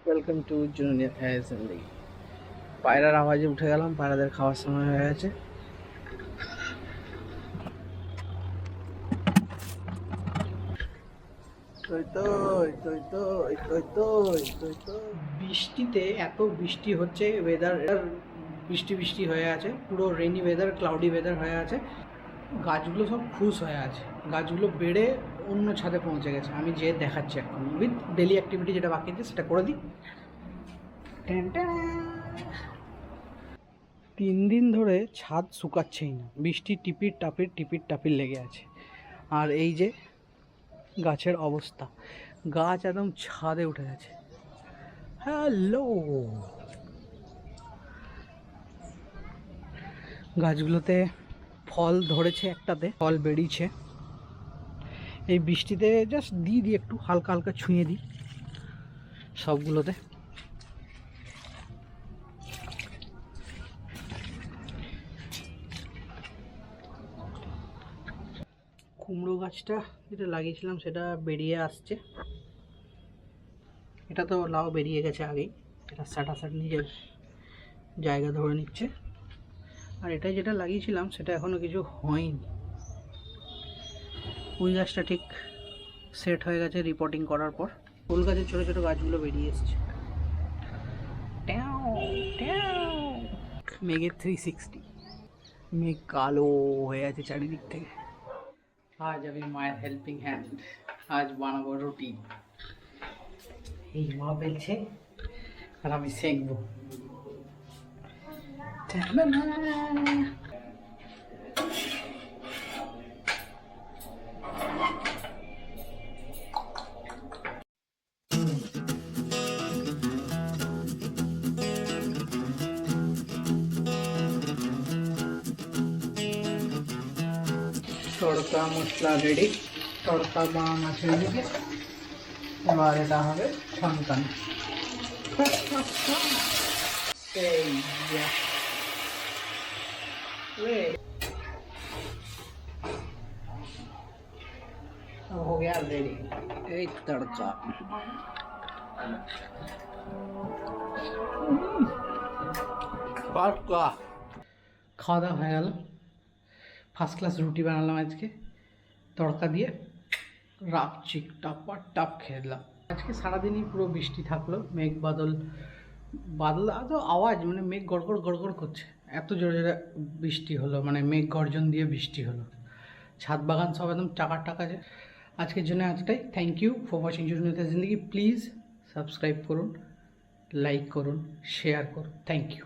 Welcome to junior assembly. পায়রার আওয়াজে উঠে গেলাম, পায়রাদের খাওয়ার সময় হয়ে গেছে। বৃষ্টিতে এত বৃষ্টি হচ্ছে, ওয়েদার বৃষ্টি বৃষ্টি হয়ে আছে, পুরো রেনি ওয়েদার, ক্লাউডি ওয়েদার হয়ে আছে। গাছগুলো সব খুশ হয়ে আছে, গাছগুলো বেড়ে অন্য ছাদে পৌঁছে গেছে। আমি যে দেখাচ্ছি এখন উইথ ডেলি অ্যাক্টিভিটি যেটা বাকি আছে সেটা করে দিই। 3 দিন ধরে ছাদ শুকাচ্ছেই না, বৃষ্টি টিপির টাপির লেগে আছে। আর এই যে গাছের অবস্থা, গাছ একদম ছাদে উঠে গেছে। হ্যালো, গাছগুলোতে ফল ধরেছে, একটাতে ফল বেরিয়েছে। এই বৃষ্টিতে জাস্ট দিই একটু হালকা হালকা ছুঁয়ে দিই সবগুলোতে। কুমড়ো গাছটা যেটা লাগিয়েছিলাম সেটা বেরিয়ে আসছে। এটা তো লাউ বেরিয়ে গেছে আগেই, এটা সাটাসাট নিজের জায়গা ধরে নিচ্ছে। আর এটা যেটা লাগিয়েছিলাম সেটা এখনো কিছু হয়নি। ওই গাছটা ঠিক সেট হয়ে গেছে রিপোর্টিং করার পর। ফুল গাছের ছোটো ছোটো গাছগুলো বেরিয়ে এসছে। মেঘের 360, মেঘ কালো হয়ে আছে চারিদিক থেকে। আজ আমি মায়ের হেল্পিং হ্যান্ড, আজ বানাবো রুটি। এই মা বেলছে আর আমি সেঁকবো। তড়কা মশলা রেডি, তড়কা বানানো আছে এদিকে। এবার এটা হবে ছনকান। এই যা রে, हो गया रेडी। एक तड़का, तड़का খাওয়া দাওয়া হয়ে গেল। ফার্স্ট ক্লাস রুটি বানালাম আজকে তড়কা দিয়ে, রাপ চিক টাপা টাপ খেয়ে দিলাম। আজকে সারাদিনই পুরো বৃষ্টি থাকলো, মেঘ বাদল বাদল তো আওয়াজ, মানে মেঘ গড়গড় গড়গড় করছে, এত জোরে জোরে বৃষ্টি হলো, মানে মেঘ গর্জন দিয়ে বৃষ্টি হলো। ছাদ বাগান সব একদম টাকা টাকা যে। আজকের জন্য এতটাই। Thank you for watching junior Zindagi. Please subscribe করুন, লাইক করুন, শেয়ার করুন। Thank you.